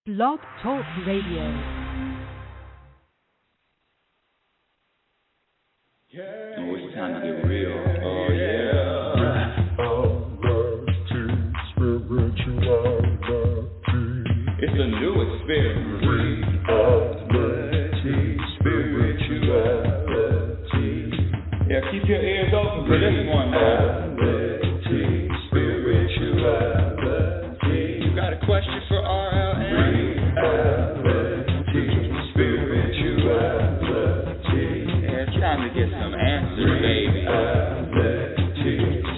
Blog Talk Radio. Oh, it's time to get real. Oh, yeah. It's a new experience. Spirituality. Yeah, keep your ears open for this one now. Spirituality. You got a question for RLN? Spirituality. Yeah, it's time to get some answers, baby.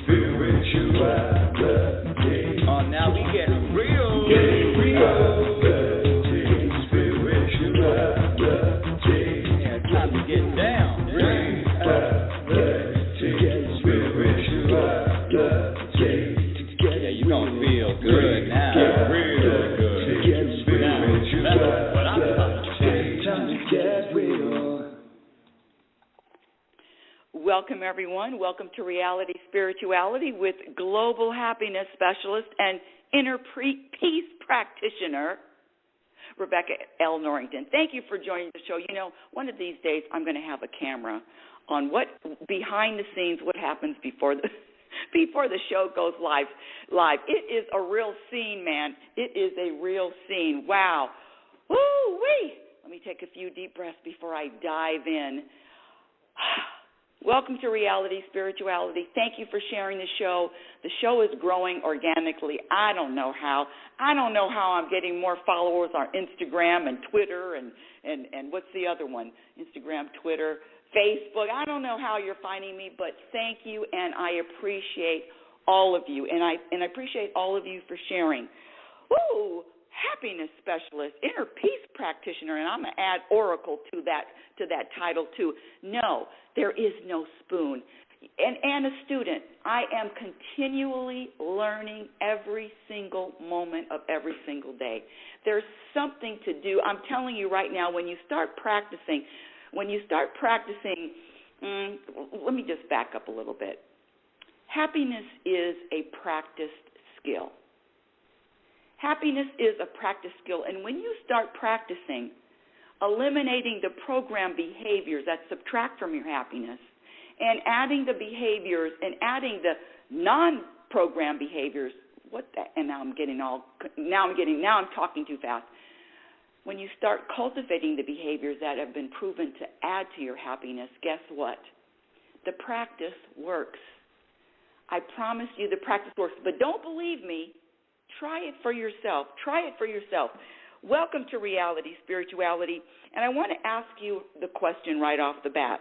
Spirituality. Oh, now we getting real. Welcome, everyone. Welcome to Reality Spirituality with Global Happiness Specialist and Inner Peace Practitioner, Rebecca L. Norrington. Thank you for joining the show. You know, one of these days I'm going to have a camera on what behind the scenes, what happens before the show goes live. It is a real scene, man. It is a real scene. Wow. Woo-wee. Let me take a few deep breaths before I dive in. Welcome to Reality Spirituality. Thank you for sharing the show. The show is growing organically. I don't know how. I'm getting more followers on Instagram and Twitter and what's the other one? Instagram, Twitter, Facebook. I don't know how you're finding me, but thank you, and I appreciate all of you, and I appreciate all of you for sharing. Woo! Happiness specialist, inner peace practitioner, and I'm going to add oracle to that title too. No, there is no spoon. And a student, I am continually learning every single moment of every single day. There's something to do. I'm telling you right now, when you start practicing, let me just back up a little bit. Happiness is a practiced skill. Happiness is a practice skill, and when you start practicing, eliminating the program behaviors that subtract from your happiness, and adding the behaviors and adding the non-program behaviors, now I'm talking too fast. When you start cultivating the behaviors that have been proven to add to your happiness, guess what? The practice works. I promise you the practice works, but don't believe me. Try it for yourself. Welcome to Reality Spirituality, and I want to ask you the question right off the bat.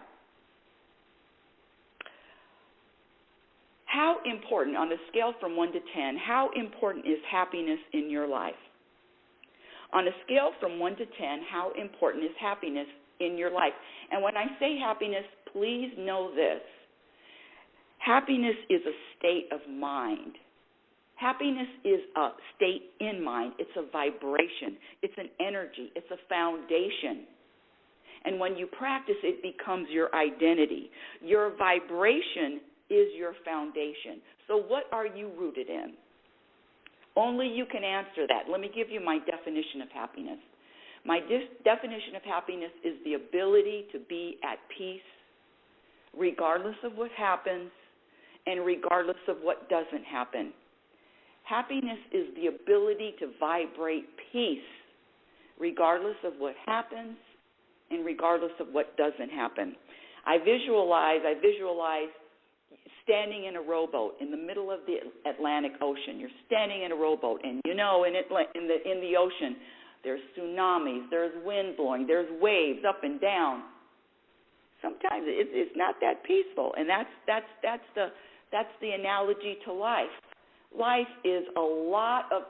How important, on a scale from 1 to 10, how important is happiness in your life? On a scale from 1 to 10, how important is happiness in your life? And when I say happiness, please know this. Happiness is a state of mind. Happiness is a state in mind. It's a vibration. It's an energy. It's a foundation. And when you practice, it becomes your identity. Your vibration is your foundation. So what are you rooted in? Only you can answer that. Let me give you my definition of happiness. My definition of happiness is the ability to be at peace regardless of what happens and regardless of what doesn't happen. Happiness is the ability to vibrate peace regardless of what happens and regardless of what doesn't happen. I visualize standing in a rowboat in the middle of the Atlantic Ocean. You're standing in a rowboat, and you know in the ocean there's tsunamis, there's wind blowing, there's waves up and down. Sometimes it's not that peaceful, and that's the analogy to life. Life is a lot of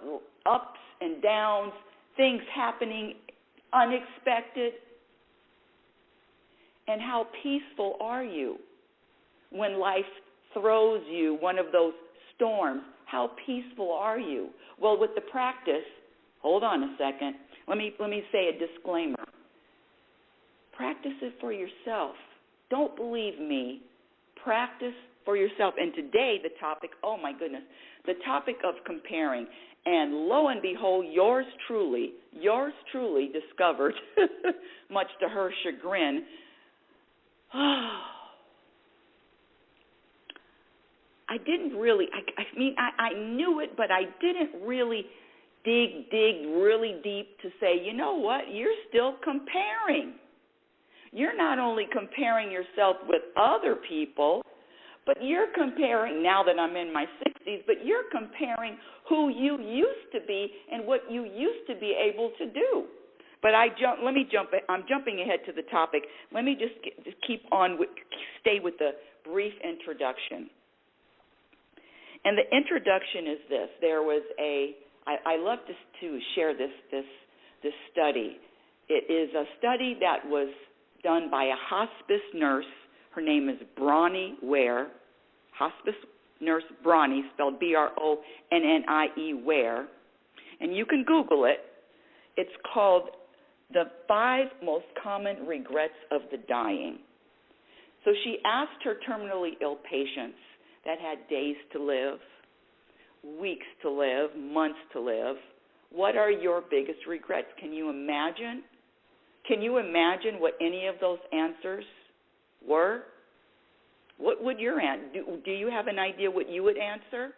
ups and downs, things happening unexpected. And how peaceful are you when life throws you one of those storms? How peaceful are you? Well, with the practice, hold on a second. Let me say a disclaimer. Practice it for yourself. Don't believe me. Practice for yourself. And today the topic, oh my goodness, the topic of comparing. And lo and behold, yours truly discovered, much to her chagrin, I didn't really, I knew it, but I didn't really dig really deep to say, you know what, you're still comparing. You're not only comparing yourself with other people, but you're comparing, now that I'm in my 60s, but you're comparing who you used to be and what you used to be able to do. But I'm jumping ahead to the topic. Let me just stay with the brief introduction. And the introduction is this. There was I love to share this study. It is a study that was done by a hospice nurse. Her name is Bronnie Ware. Hospice nurse Bronnie, spelled Bronnie Ware. And you can Google it. It's called The 5 Most Common Regrets of the Dying. So she asked her terminally ill patients that had days to live, weeks to live, months to live, what are your biggest regrets? Can you imagine? Can you imagine what any of those answers were? What would your answer? Do you have an idea what you would answer?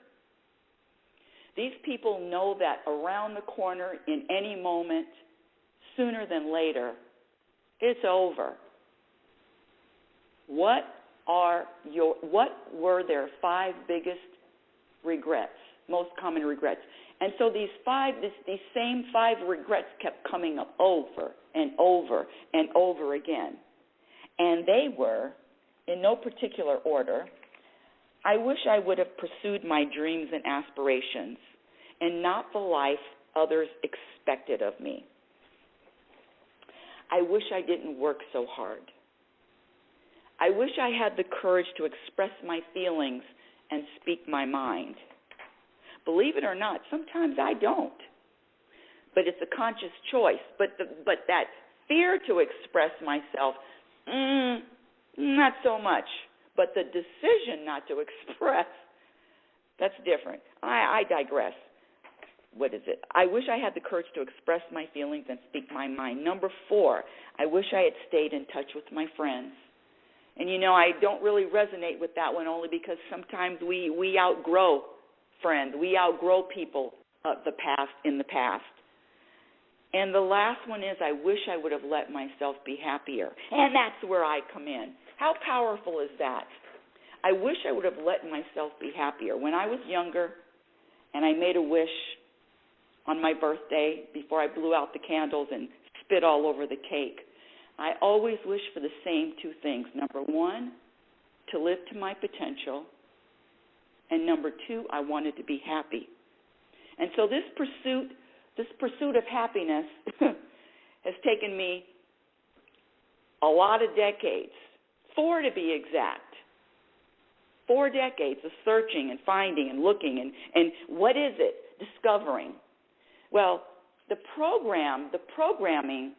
These people know that around the corner, in any moment, sooner than later, it's over. What were their 5 biggest regrets, most common regrets? And so these same 5 regrets kept coming up over and over and over again. And they were, in no particular order, I wish I would have pursued my dreams and aspirations and not the life others expected of me. I wish I didn't work so hard. I wish I had the courage to express my feelings and speak my mind. Believe it or not, sometimes I don't. But it's a conscious choice. But that fear to express myself, not so much. But the decision not to express, that's different. I digress. What is it? I wish I had the courage to express my feelings and speak my mind. Number 4, I wish I had stayed in touch with my friends. And, I don't really resonate with that one only because sometimes we outgrow friends. We outgrow people of in the past. And the last one is I wish I would have let myself be happier. And that's where I come in. How powerful is that? I wish I would have let myself be happier. When I was younger and I made a wish on my birthday before I blew out the candles and spit all over the cake, I always wish for the same 2 things. Number 1, to live to my potential. And number 2, I wanted to be happy. And so this pursuit of happiness has taken me a lot of decades, 4 to be exact. 4 decades of searching and finding and looking and what is it? Discovering. Well, the programming,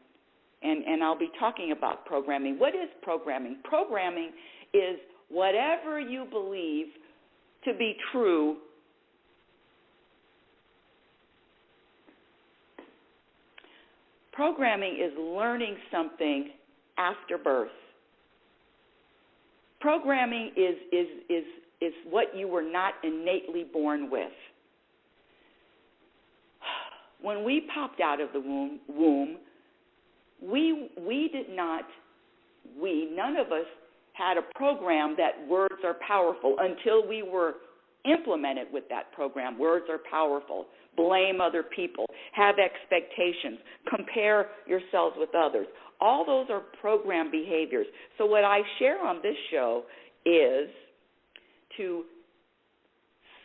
and I'll be talking about programming. What is programming? Programming is whatever you believe to be true Programming is learning something after birth. Programming is what you were not innately born with. When we popped out of the womb, none of us had a program that words are powerful until we were implemented with that program. Words are powerful. Blame other people. Have expectations. Compare yourselves with others. All those are program behaviors. So what I share on this show is to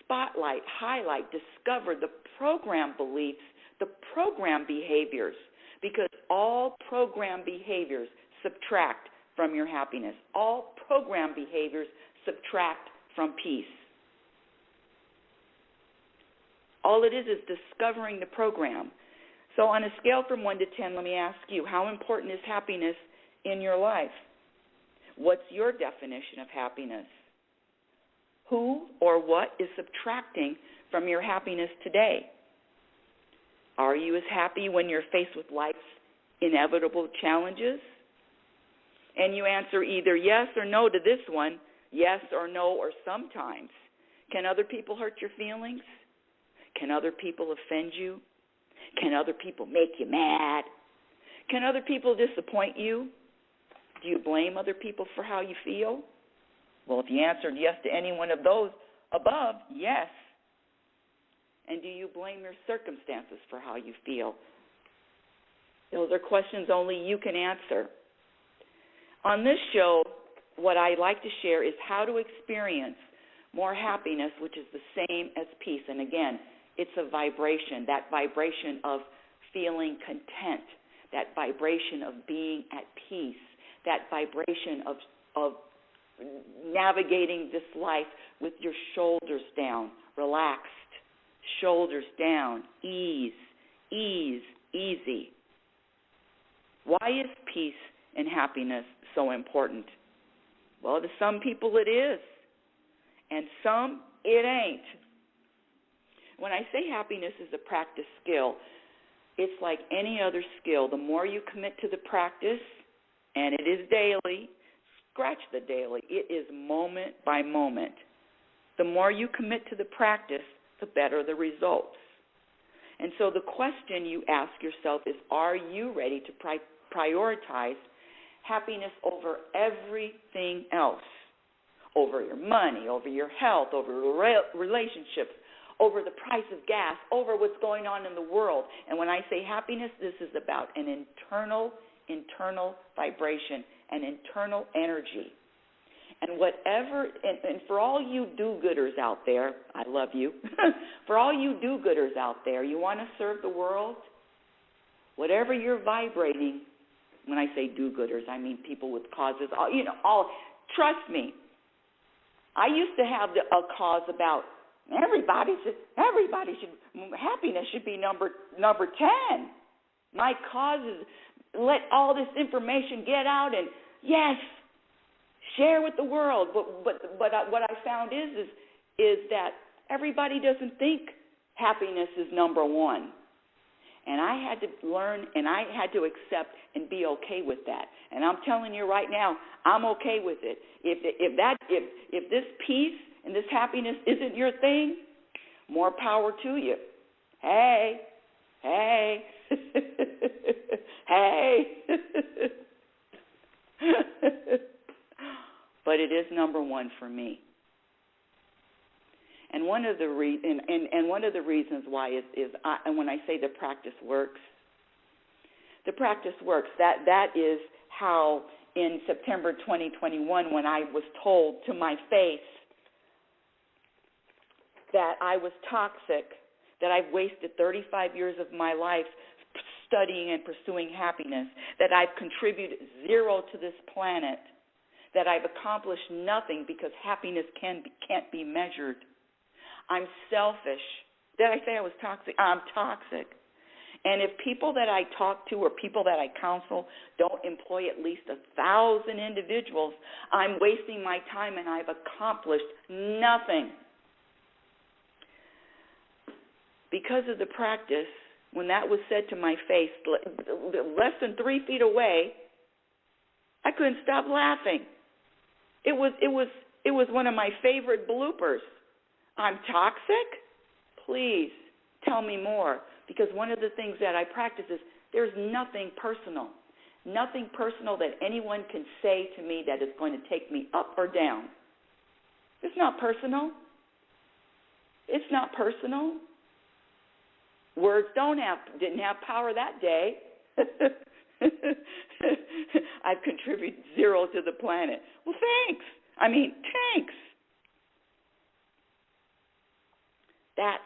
spotlight, highlight, discover the program beliefs, the program behaviors, because all program behaviors subtract from your happiness. All program behaviors subtract from peace. All it is discovering the program. So on a scale from 1 to 10, let me ask you, how important is happiness in your life? What's your definition of happiness? Who or what is subtracting from your happiness today? Are you as happy when you're faced with life's inevitable challenges? And you answer either yes or no to this one, yes or no or sometimes. Can other people hurt your feelings? Can other people offend you? Can other people make you mad? Can other people disappoint you? Do you blame other people for how you feel? Well, if you answered yes to any one of those above, yes. And do you blame your circumstances for how you feel? Those are questions only you can answer. On this show, what I like to share is how to experience more happiness, which is the same as peace. And again, it's a vibration, that vibration of feeling content, that vibration of being at peace, that vibration of navigating this life with your shoulders down, relaxed, shoulders down, ease, easy. Why is peace and happiness so important? Well, to some people it is, and some it ain't. When I say happiness is a practice skill, it's like any other skill. The more you commit to the practice, and it is daily, scratch the daily, it is moment by moment. The more you commit to the practice, the better the results. And so the question you ask yourself is, are you ready to prioritize happiness over everything else? Over your money, over your health, over relationships, over the price of gas, over what's going on in the world. And when I say happiness, this is about an internal vibration, an internal energy. And and for all you do-gooders out there, I love you, for all you do-gooders out there, you want to serve the world, whatever you're vibrating, when I say do-gooders, I mean people with causes, trust me, I used to have a cause about happiness should be number 10. My cause is let all this information get out and, yes, share with the world. But what I found is that everybody doesn't think happiness is number one. And I had to learn and I had to accept and be okay with that. And I'm telling you right now, I'm okay with it. If this peace and this happiness isn't your thing, more power to you. Hey. Hey. But it is number one for me. And one of the reasons why is and when I say the practice works, that is how in September 2021, when I was told to my face that I was toxic, that I've wasted 35 years of my life studying and pursuing happiness, that I've contributed zero to this planet, that I've accomplished nothing because happiness can't be measured. I'm selfish. Did I say I was toxic? I'm toxic. And if people that I talk to or people that I counsel don't employ at least 1,000 individuals, I'm wasting my time and I've accomplished nothing. Because of the practice, when that was said to my face, less than 3 feet away, I couldn't stop laughing. It was one of my favorite bloopers. I'm toxic? Please tell me more. Because one of the things that I practice is there's nothing personal that anyone can say to me that is going to take me up or down. It's not personal. It's not personal. Words didn't have power that day. I've contributed zero to the planet. Well, thanks. Thanks. That's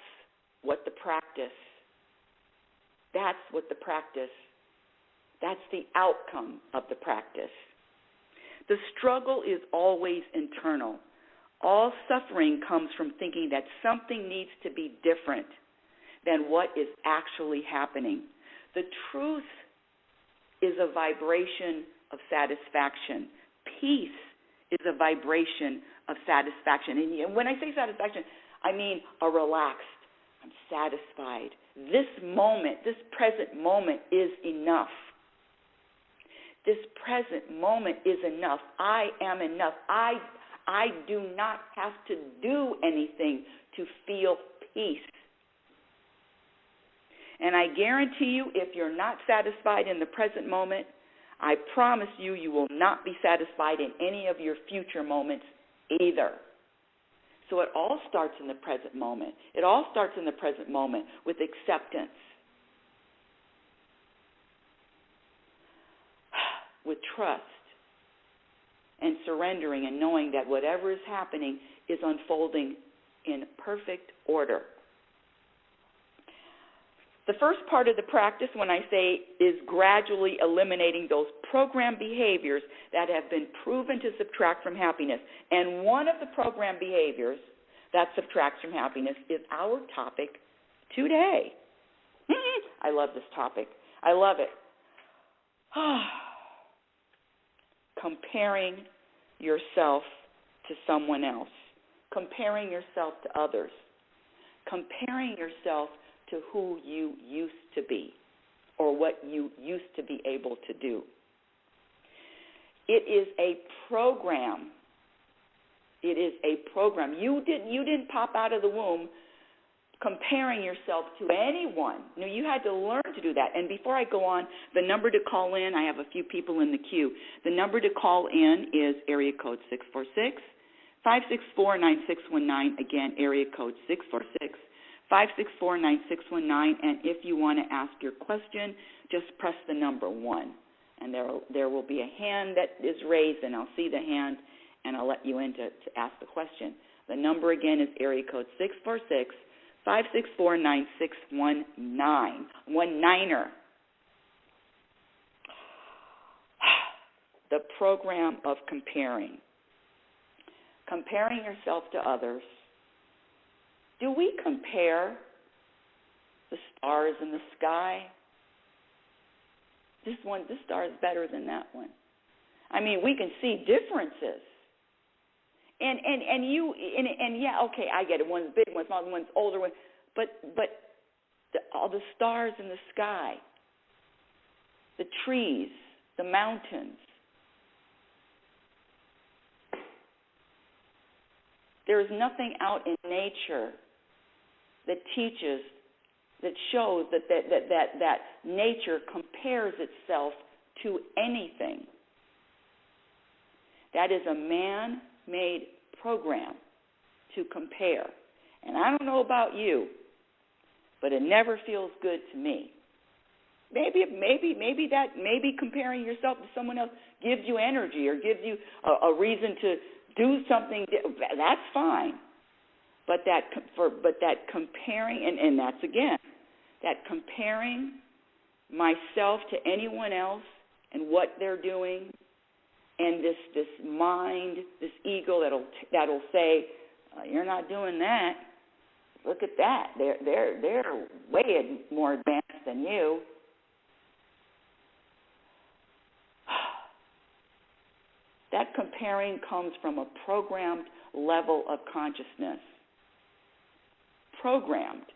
the outcome of the practice. The struggle is always internal. All suffering comes from thinking that something needs to be different than what is actually happening. The truth is a vibration of satisfaction. Peace is a vibration of satisfaction. And when I say satisfaction, I mean a relaxed, I'm satisfied. This moment, this present moment is enough. This present moment is enough. I am enough. I do not have to do anything to feel peace. And I guarantee you, if you're not satisfied in the present moment, I promise you, you will not be satisfied in any of your future moments either. So it all starts in the present moment. It all starts in the present moment with acceptance, with trust, and surrendering and knowing that whatever is happening is unfolding in perfect order. The first part of the practice, when I say, is gradually eliminating those program behaviors that have been proven to subtract from happiness. And one of the program behaviors that subtracts from happiness is our topic today. I love this topic. I love it. Comparing yourself to someone else. Comparing yourself to others. Comparing yourself to who you used to be or what you used to be able to do. It is a program. It is a program. You didn't pop out of the womb comparing yourself to anyone. No, you had to learn to do that. And before I go on, the number to call in, I have a few people in the queue. The number to call in is area code 646-564-9619. Again, area code 646-564-9619, and if you want to ask your question, just press the number 1, and there will be a hand that is raised, and I'll see the hand, and I'll let you in to ask the question. The number again is area code 646-564-9619, 19er. The program of comparing yourself to others. Do we compare the stars in the sky? This star is better than that one. I mean, we can see differences. And yeah, okay, I get it. One's big, one's small, one's older, but all the stars in the sky, the trees, the mountains. There is nothing out in nature that teaches, that shows that nature compares itself to anything. That is a man-made program to compare. And I don't know about you, but it never feels good to me. Maybe comparing yourself to someone else gives you energy or gives you a reason to do something. That's fine. But that comparing, and that's again, that comparing myself to anyone else and what they're doing, and this mind, this ego that'll say, you're not doing that. Look at that. They're way more advanced than you. That comparing comes from a programmed level of consciousness. Programmed.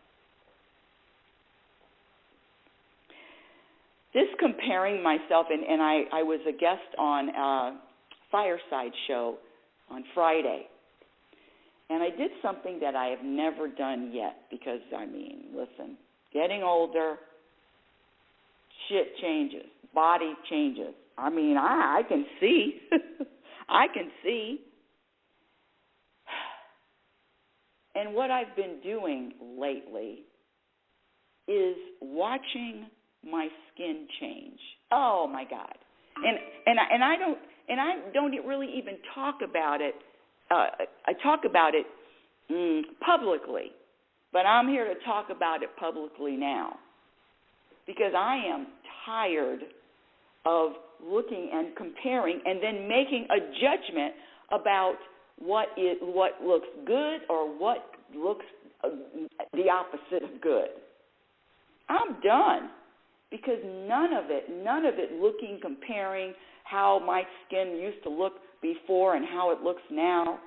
This comparing myself, and I was a guest on a Fireside show on Friday, and I did something that I have never done yet because, I mean, listen, getting older, shit changes, body changes. I mean, I can see. I can see. And what I've been doing lately is watching my skin change. Oh my God! And I don't really even talk about it. I talk about it publicly, but I'm here to talk about it publicly now because I am tired of looking and comparing and then making a judgment about what looks good or what looks the opposite of good. I'm done. because none of it looking, comparing how my skin used to look before and how it looks now.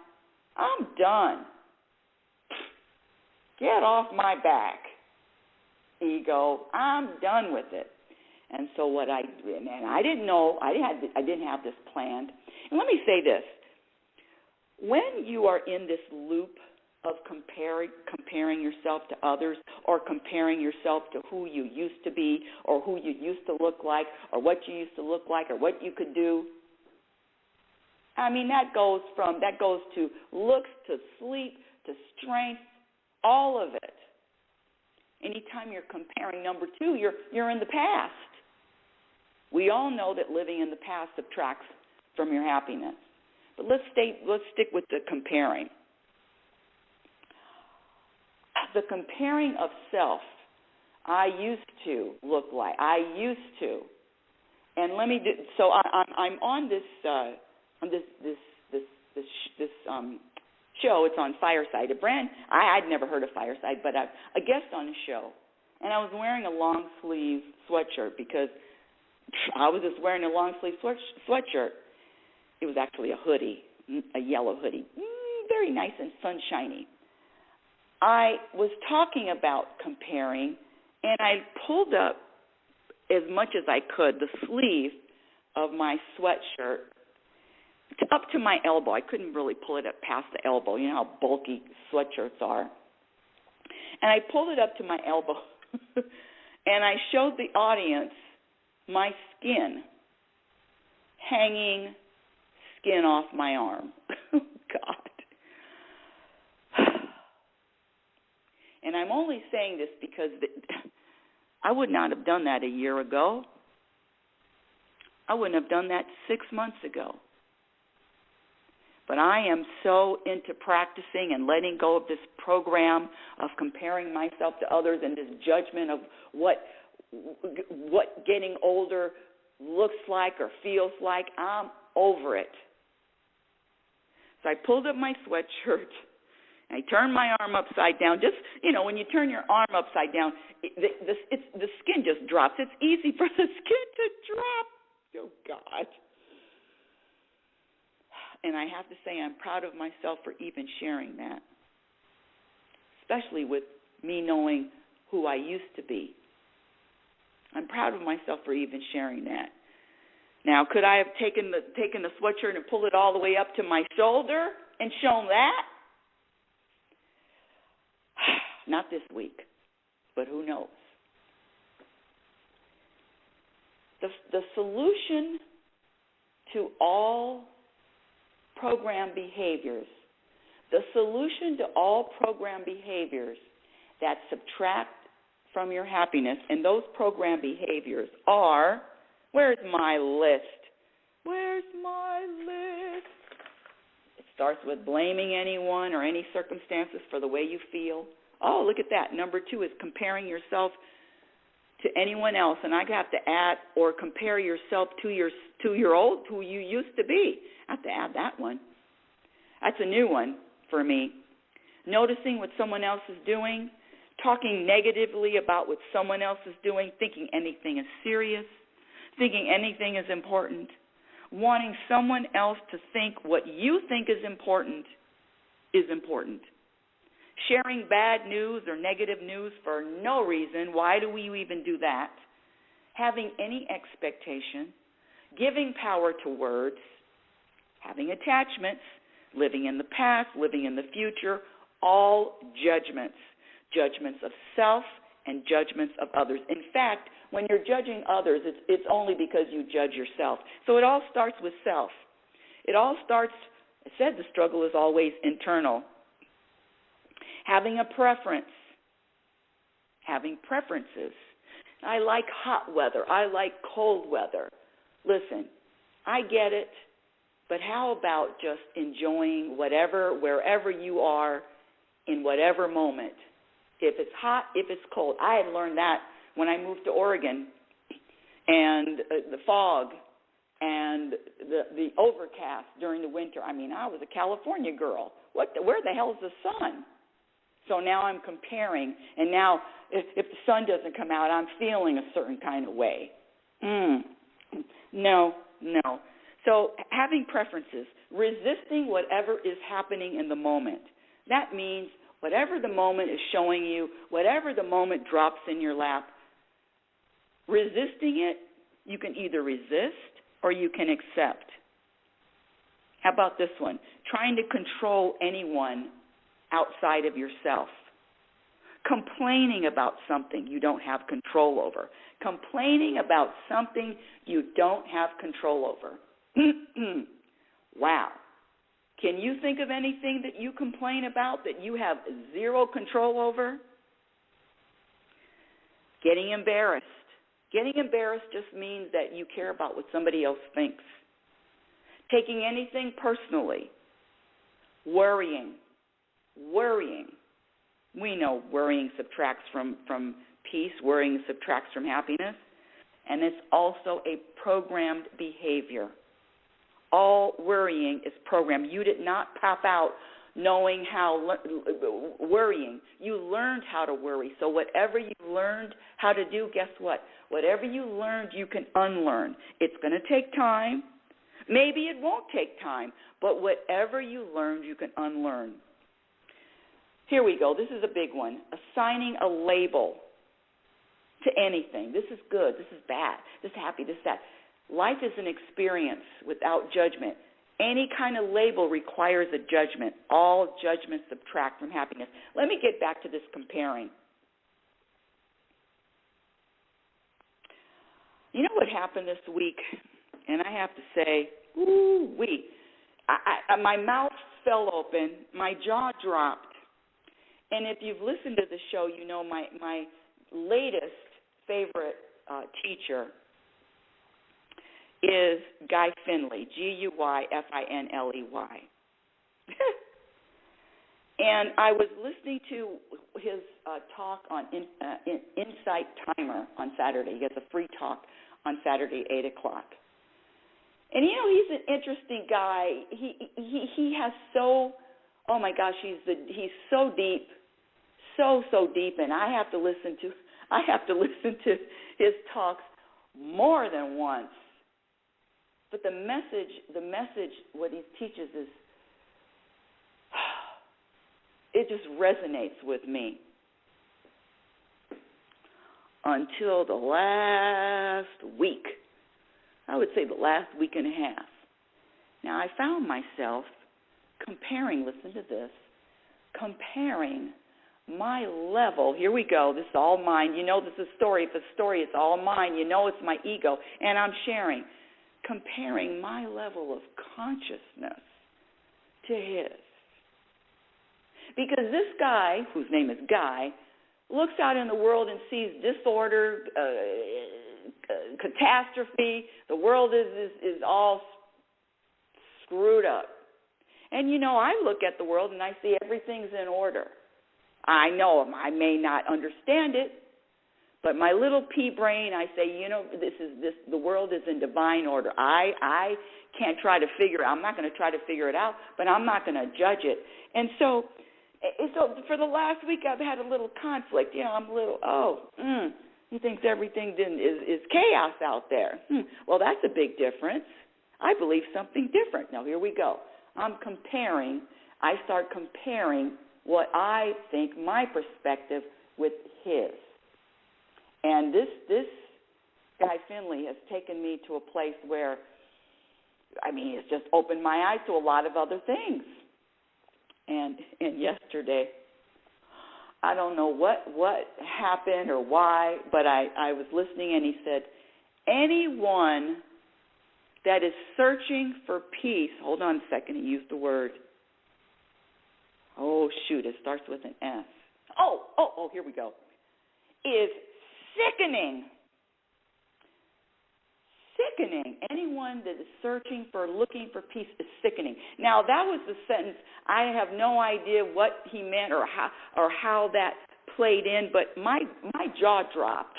I'm done. Get off my back, ego. I'm done with it. And so what I did, and I didn't know, I didn't have this planned. And let me say this. When you are in this loop of comparing yourself to others, or comparing yourself to who you used to be, or who you used to look like, or what you used to look like, or what you could do, I mean, that goes to looks, to sleep, to strength, all of it. Anytime you're comparing, number two, you're in the past. We all know that living in the past subtracts from your happiness. But let's stick with the comparing. The comparing of self. I used to look like. I used to. And let me do. So I'm on this show. It's on Fireside. I'd never heard of Fireside, but a guest on the show. And I was wearing a long sleeve sweatshirt because I was just wearing a long sleeve sweatshirt. It was actually a hoodie, a yellow hoodie, very nice and sunshiny. I was talking about comparing, and I pulled up as much as I could the sleeve of my sweatshirt up to my elbow. I couldn't really pull it up past the elbow. You know how bulky sweatshirts are. And I pulled it up to my elbow, and I showed the audience my skin, hanging skin off my arm. Oh, God. And I'm only saying this because I would not have done that a year ago. I wouldn't have done that 6 months ago. But I am so into practicing and letting go of this program of comparing myself to others and this judgment of what getting older looks like or feels like. I'm over it. So I pulled up my sweatshirt. I turned my arm upside down. Just, when you turn your arm upside down, the skin just drops. It's easy for the skin to drop. Oh, God. And I have to say I'm proud of myself for even sharing that, especially with me knowing who I used to be. I'm proud of myself for even sharing that. Now, could I have taken the sweatshirt and pulled it all the way up to my shoulder and shown that? Not this week, but who knows? The solution to all program behaviors, the solution to all program behaviors that subtract from your happiness, and those program behaviors are, where's my list? Where's my list? It starts with blaming anyone or any circumstances for the way you feel. Oh, look at that. Number 2 is comparing yourself to anyone else, and I have to add or compare yourself to your old, who you used to be. I have to add that one. That's a new one for me. Noticing what someone else is doing, talking negatively about what someone else is doing, thinking anything is serious, thinking anything is important, wanting someone else to think what you think is important is important. Sharing bad news or negative news for no reason. Why do we even do that? Having any expectation, giving power to words, having attachments, living in the past, living in the future, all judgments. Judgments of self and judgments of others. In fact, when you're judging others, it's only because you judge yourself. So it all starts with self. It all starts, I said the struggle is always internal. Having a preference, having preferences. I like hot weather. I like cold weather. Listen, I get it, but how about just enjoying wherever you are in whatever moment? If it's hot, if it's cold. I had learned that when I moved to Oregon, and the fog and the overcast during the winter. I mean, I was a California girl. Where the hell is the sun? So now I'm comparing, and now if the sun doesn't come out, I'm feeling a certain kind of way. No. So having preferences, resisting whatever is happening in the moment. That means whatever the moment is showing you, whatever the moment drops in your lap, resisting it, you can either resist or you can accept. How about this one? Trying to control anyone outside of yourself. Complaining about something you don't have control over. Complaining about something you don't have control over. Wow. Can you think of anything that you complain about that you have zero control over? Getting embarrassed. Getting embarrassed just means that you care about what somebody else thinks. Taking anything personally. Worrying. We know worrying subtracts from peace. Worrying subtracts from happiness. And it's also a programmed behavior. All worrying is programmed. You did not pop out knowing how worrying. You learned how to worry. So whatever you learned how to do, guess what? Whatever you learned, you can unlearn. It's going to take time. Maybe it won't take time. But whatever you learned, you can unlearn. Here we go. This is a big one. Assigning a label to anything. This is good. This is bad. This is happy. This is sad. Life is an experience without judgment. Any kind of label requires a judgment. All judgments subtract from happiness. Let me get back to this comparing. You know what happened this week? And I have to say, my mouth fell open, my jaw dropped. And if you've listened to the show, you know my latest favorite teacher is Guy Finley, Guyfinley. And I was listening to his talk on Insight Timer on Saturday. He has a free talk on Saturday, 8 o'clock. And, you know, he's an interesting guy. He has so, oh, my gosh, he's so deep, so deep, and I have to listen to his talks more than once. But the message, what he teaches is, it just resonates with me. Until the last week, I would say the last week and a half. Now, I found myself comparing, listen to this, comparing my level. Here we go. This is all mine. You know this is a story. If it's a story, it's all mine. You know it's my ego, and I'm sharing. Comparing my level of consciousness to his. Because this guy, whose name is Guy, looks out in the world and sees disorder, catastrophe. The world is all screwed up. And, you know, I look at the world and I see everything's in order. I know I may not understand it, but my little pea brain, I say, you know, the world is in divine order. I can't try to figure it out. I'm not going to try to figure it out, but I'm not going to judge it. And so for the last week, I've had a little conflict. You know, I'm a little, he thinks everything is chaos out there. Well, that's a big difference. I believe something different. Now, here we go. I start comparing what I think, my perspective, with his. And this Guy Finley has taken me to a place where, I mean, it's just opened my eyes to a lot of other things. And yesterday, I don't know what happened or why, but I was listening, and he said, anyone that is searching for peace, hold on a second, he used the word, it starts with an S. Here we go, is sickening. Sickening. Anyone that is looking for peace is sickening. Now, that was the sentence. I have no idea what he meant or how that played in, but my jaw dropped.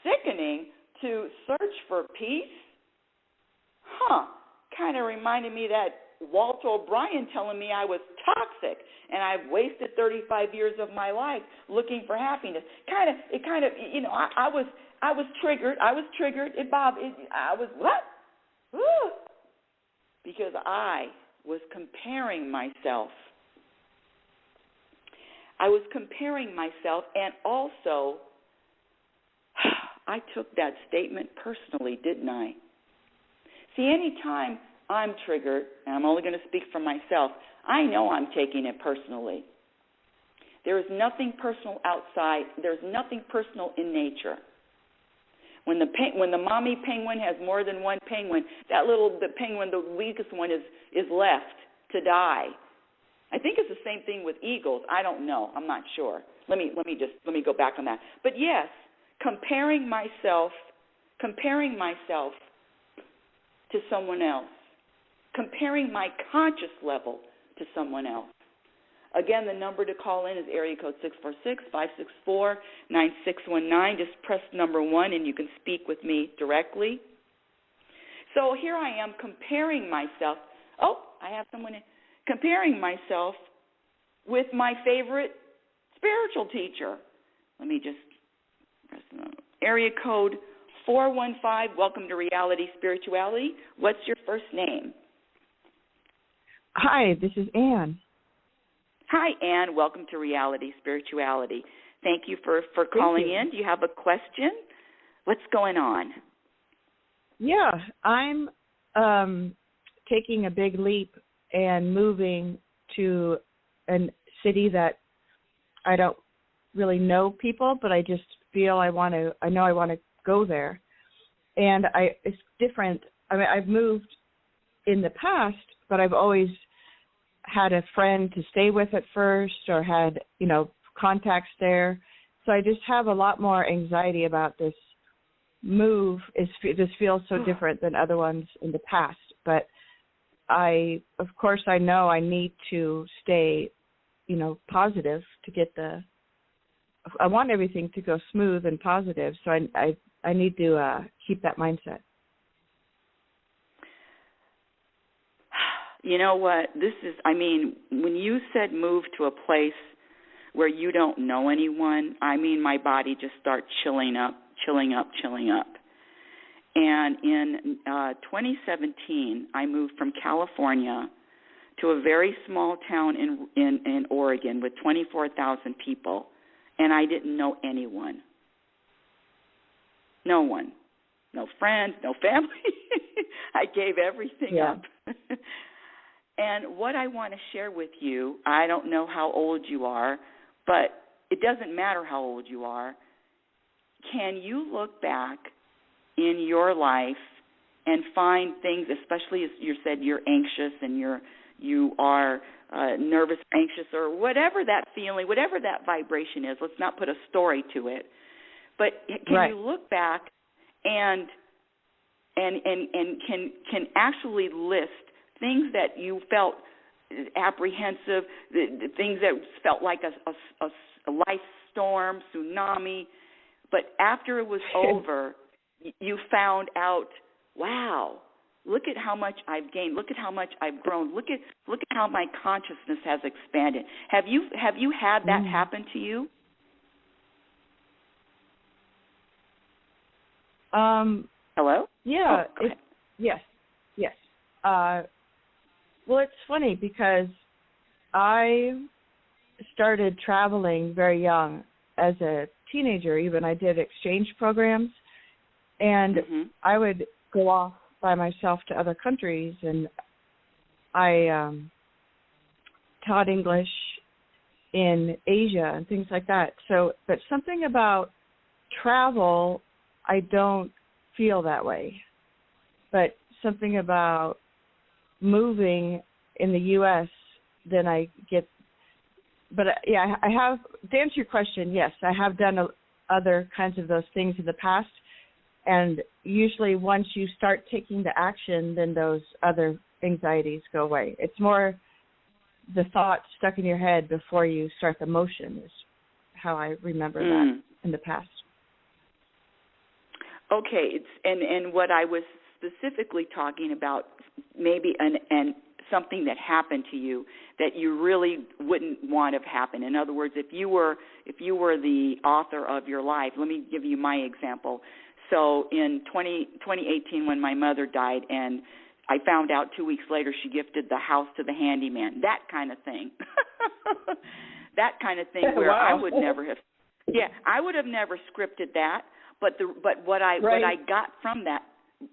Sickening to search for peace? Kind of reminded me that Walter O'Brien telling me I was toxic and I've wasted 35 years of my life looking for happiness. I was triggered. I was what? Woo! Because I was comparing myself. And also I took that statement personally, didn't I? See, anytime I'm triggered, and I'm only going to speak for myself, I know I'm taking it personally. There is nothing personal outside. There's nothing personal in nature. When the mommy penguin has more than one penguin, the penguin, the weakest one, is left to die. I think it's the same thing with eagles. I don't know. I'm not sure. Let me go back on that. But yes, comparing myself to someone else, comparing my conscious level to someone else. Again, the number to call in is area code 646-564-9619. Just press number 1 and you can speak with me directly. So here I am comparing myself. Oh, I have someone in. Comparing myself with my favorite spiritual teacher. Let me just press the number. Area code 415. Welcome to Reality Spirituality. What's your first name? Hi, this is Ann. Hi, Ann. Welcome to Reality Spirituality. Thank you for calling in. Do you have a question? What's going on? Yeah, I'm taking a big leap and moving to a city that I don't really know people, but I just feel I want to go there. And it's different. I mean, I've moved in the past, but I've always had a friend to stay with at first or had, contacts there. So I just have a lot more anxiety about this move. This feels so different than other ones in the past. But I know I need to stay, positive to get I want everything to go smooth and positive. So I need to keep that mindset. You know what? When you said move to a place where you don't know anyone, my body just starts chilling up. And in 2017, I moved from California to a very small town in Oregon with 24,000 people, and I didn't know anyone. No one. No friends, no family. I gave everything up. And what I want to share with you, I don't know how old you are, but it doesn't matter how old you are. Can you look back in your life and find things, especially as you said you're anxious and you are nervous, anxious, or whatever that feeling, whatever that vibration is, let's not put a story to it. But can you look back and can actually list things that you felt apprehensive, the things that felt like a life storm, tsunami, but after it was over, you found out, wow, look at how much I've gained, look at how much I've grown, look at how my consciousness has expanded. Have you had that happen to you? Hello? Yeah. Yes. Well, it's funny because I started traveling very young as a teenager. Even I did exchange programs, and I would go off by myself to other countries, and I taught English in Asia and things like that. So, but something about travel, I don't feel that way. But something about moving in the U.S., then I get. But I have, to answer your question, yes, I have done other kinds of those things in the past. And usually once you start taking the action, then those other anxieties go away. It's more the thought stuck in your head before you start the motion is how I remember that in the past. Okay, and what I was specifically talking about, maybe an something that happened to you that you really wouldn't want to have happen. In other words, if you were the author of your life, let me give you my example. So in 2018, when my mother died, and I found out 2 weeks later she gifted the house to the handyman, that kind of thing. That kind of thing where wow. I would never have, I would have never scripted that. But what I got from that,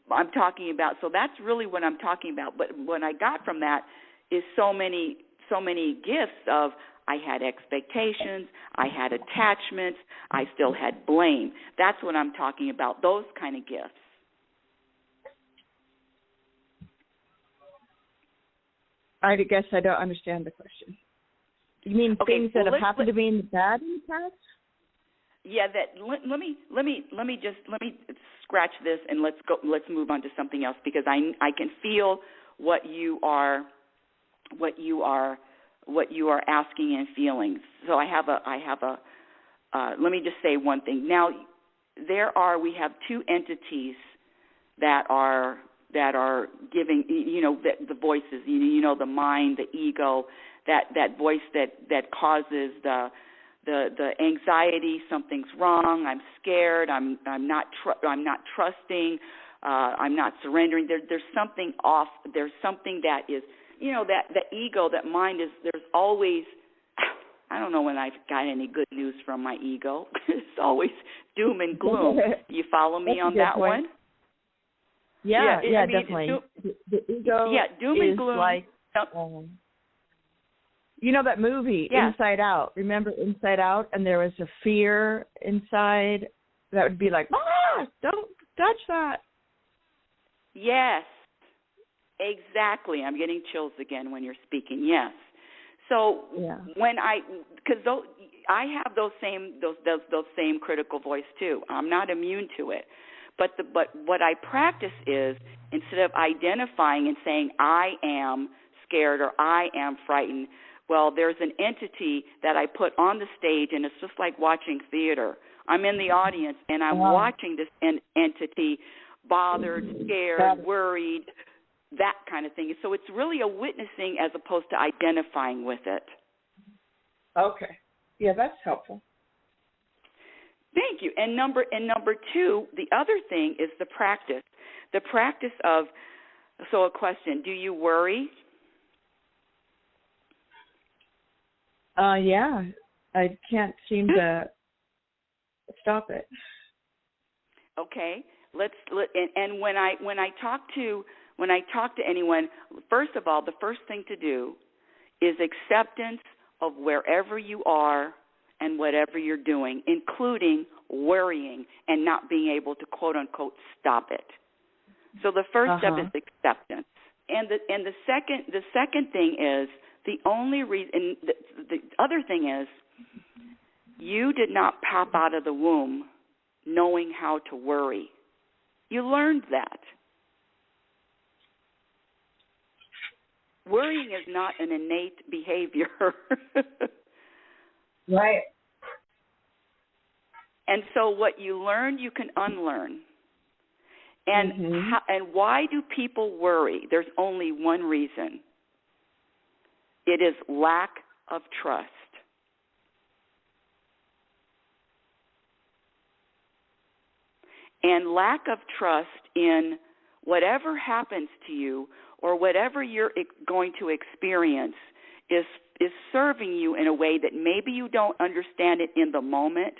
I'm talking about. So that's really what I'm talking about. But what I got from that is so many gifts of, I had expectations, I had attachments, I still had blame. That's what I'm talking about, those kind of gifts. I guess I don't understand the question. You mean things that have happened to me in the bad in the past? Yeah, let me scratch this and let's move on to something else, because I can feel what you are asking and feeling. So I have a let me just say one thing. Now we have two entities that are giving, the voices, the mind, the ego, that voice that causes the anxiety, something's wrong, I'm scared, I'm not trusting, I'm not surrendering. There's something off. There's something that is, that the ego, that mind is. There's always, I don't know when I've got any good news from my ego. It's always doom and gloom. Do you follow me on that one? Yeah, definitely. The ego doom and gloom. Like, that movie, Inside Out. Remember Inside Out? And there was a fear inside that would be like, don't touch that. Yes, exactly. I'm getting chills again when you're speaking. Yes. So when because I have those same critical voice too. I'm not immune to it. But what I practice is, instead of identifying and saying I am scared or I am frightened, well, there's an entity that I put on the stage, and it's just like watching theater. I'm in the audience, and I'm watching this entity, bothered, scared, worried, that kind of thing. So it's really a witnessing as opposed to identifying with it. Okay. Yeah, that's helpful. Thank you. And number two, the other thing is the practice. The practice of, so a question, do you worry? Yeah. I can't seem to stop it. Okay. And when I talk to anyone, first of all, the first thing to do is acceptance of wherever you are and whatever you're doing, including worrying and not being able to, quote unquote, stop it. So the first step is acceptance. And the second thing is, the only reason, the other thing is, you did not pop out of the womb knowing how to worry. You learned that. Worrying is not an innate behavior. Right. And so what you learn, you can unlearn. And and why do people worry? There's only one reason. It is lack of trust. And lack of trust in whatever happens to you or whatever you're going to experience is serving you in a way that maybe you don't understand it in the moment,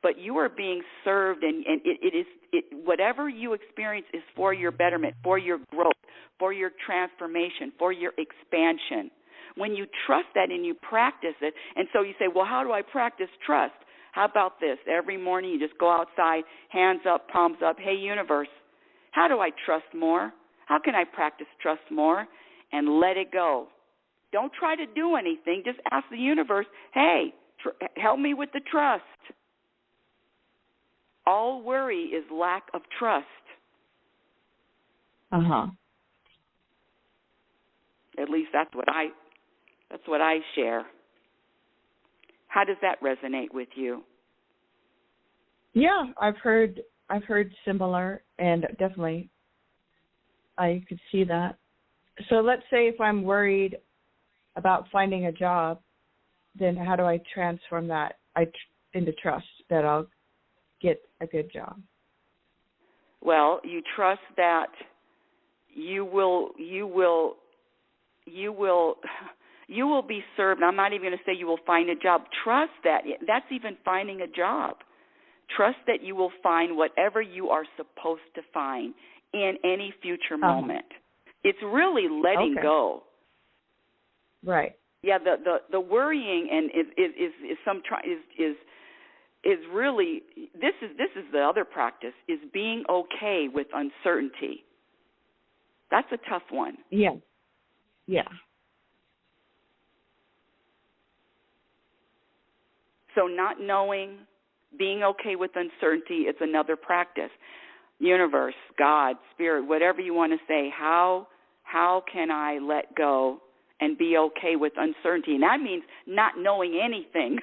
but you are being served, and whatever you experience is for your betterment, for your growth, for your transformation, for your expansion. When you trust that and you practice it, and so you say, well, how do I practice trust? How about this? Every morning you just go outside, hands up, palms up, hey, universe, how do I trust more? How can I practice trust more? And let it go. Don't try to do anything. Just ask the universe, hey, help me with the trust. All worry is lack of trust. At least that's what I share. How does that resonate with you? Yeah, I've heard similar, and definitely I could see that. So let's say if I'm worried about finding a job, then how do I transform that into trust that I'll get a good job? Well, you trust that you will be served. I'm not even going to say you will find a job. Trust that. That's even finding a job. Trust that you will find whatever you are supposed to find in any future moment. It's really letting go. Right. Yeah. The worrying and is really this is the other practice, is being okay with uncertainty. That's a tough one. Yeah. Yeah. So not knowing, being okay with uncertainty, it's another practice. Universe, God, Spirit, whatever you want to say, how can I let go and be okay with uncertainty? And that means not knowing anything.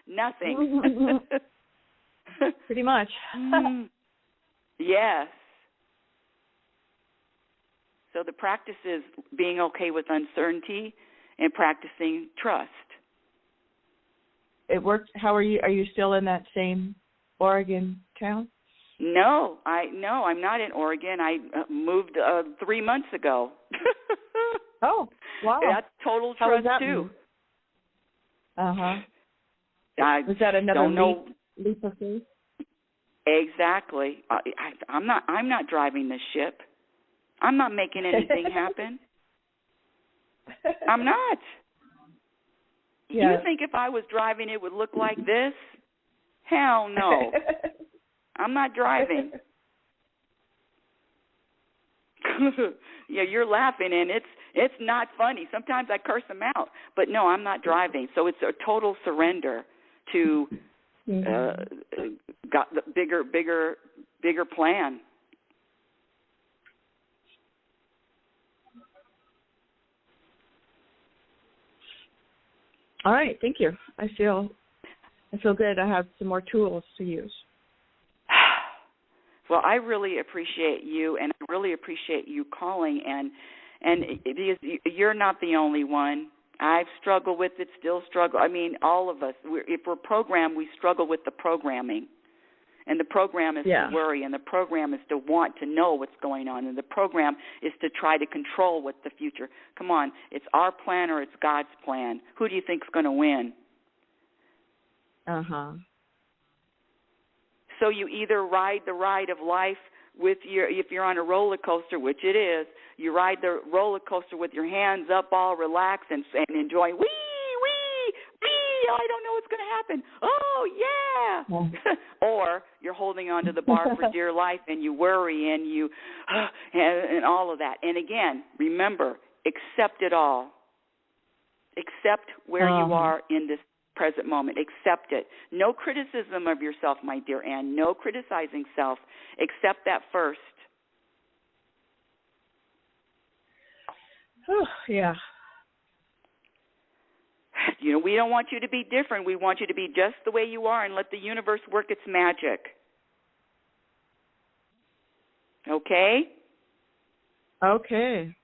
Nothing. Pretty much. Yes. So the practice is being okay with uncertainty and practicing trust. It works. How are you? Are you still in that same Oregon town? No, I'm not in Oregon. I moved 3 months ago. Oh, wow. That's total trust too. Was that another leap of faith? Exactly. I'm not driving this ship. I'm not making anything happen. I'm not. Yeah. You think if I was driving it would look like this? Hell no. I'm not driving. Yeah, you're laughing, and it's not funny. Sometimes I curse them out, but no, I'm not driving. So it's a total surrender to got the bigger plan. All right, thank you. I feel good. I have some more tools to use. Well, I really appreciate you, and I really appreciate you calling, and you're not the only one. I've struggled with it, still struggle. I mean, all of us. If we're programmed, we struggle with the programming. And the program is to worry, and the program is to want to know what's going on, and the program is to try to control what the future. Come on, it's our plan or it's God's plan. Who do you think's going to win? So you either ride the ride of life with if you're on a roller coaster, which it is, you ride the roller coaster with your hands up, all relaxed and enjoying. Wee, wee, wee! I don't know what's going to happen. Oh yeah! Or you're holding on to the bar for dear life, and you worry and you and all of that. And again, remember, accept it all. Accept where you are in this present moment. Accept it. No criticism of yourself, my dear Ann. No criticizing self. Accept that first. Yeah. You know, we don't want you to be different. We want you to be just the way you are and let the universe work its magic. Okay? Okay.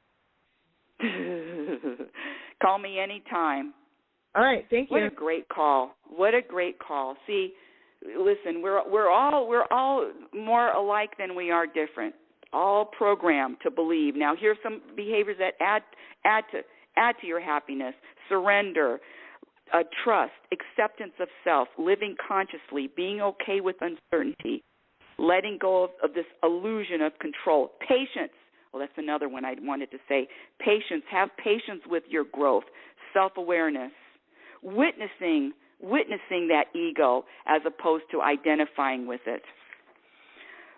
Call me anytime. All right, thank you. What a great call. What a great call. See, listen, we're all more alike than we are different. All programmed to believe. Now, here's some behaviors that add to your happiness. Surrender, trust, acceptance of self, living consciously, being okay with uncertainty, letting go of this illusion of control. Patience. Well, that's another one I wanted to say. Patience. Have patience with your growth. Self-awareness. Witnessing that ego as opposed to identifying with it.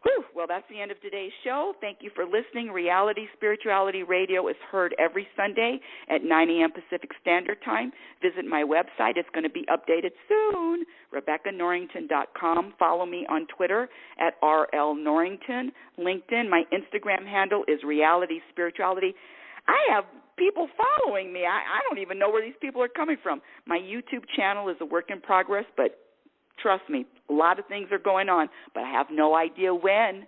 Whew. Well, that's the end of today's show. Thank you for listening. Reality Spirituality Radio is heard every Sunday at 9 a.m. Pacific Standard Time. Visit my website. It's going to be updated soon, RebeccaNorrington.com. Follow me on Twitter at RLNorrington. LinkedIn, my Instagram handle is Reality Spirituality. I have people following me. I don't even know where these people are coming from. My YouTube channel is a work in progress, but trust me, a lot of things are going on, but I have no idea when.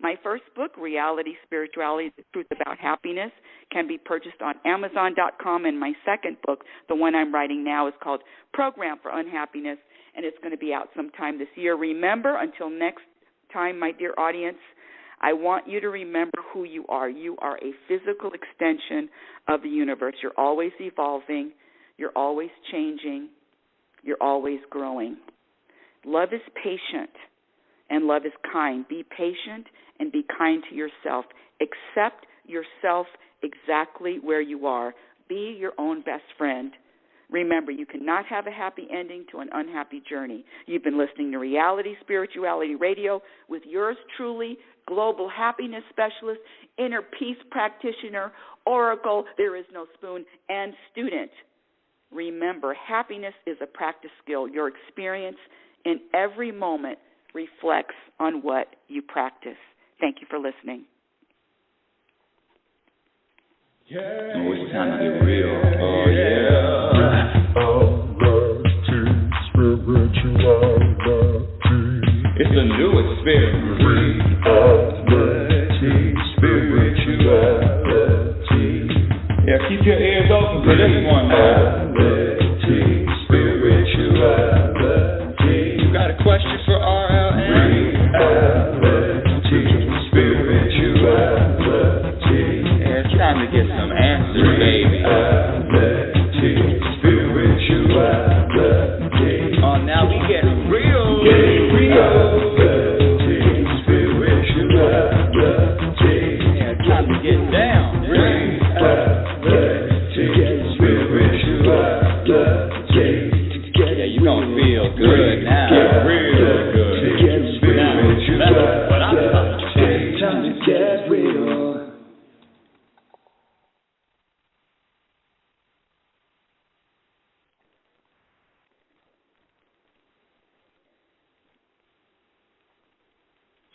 My first book, Reality Spirituality, The Truth About Happiness, can be purchased on Amazon.com. And my second book, the one I'm writing now, is called Program for Unhappiness, and it's going to be out sometime this year. Remember, until next time, my dear audience, I want you to remember who you are. You are a physical extension of the universe. You're always evolving. You're always changing. You're always growing. Love is patient, and love is kind. Be patient and be kind to yourself. Accept yourself exactly where you are. Be your own best friend. Remember, you cannot have a happy ending to an unhappy journey. You've been listening to Reality Spirituality Radio with yours truly, global happiness specialist, inner peace practitioner, oracle, there is no spoon, and student. Remember, happiness is a practice skill. Your experience in every moment reflects on what you practice. Thank you for listening. Oh, it's time to get real. Oh, yeah. It's a new experience. Reality Spirituality. Yeah, keep your ears open for this one, man. Reality Spirituality. You got a question for RLN? Reality Spirituality. Yeah, it's time to get some answers, baby. Reality Spirituality. Oh, now we get real.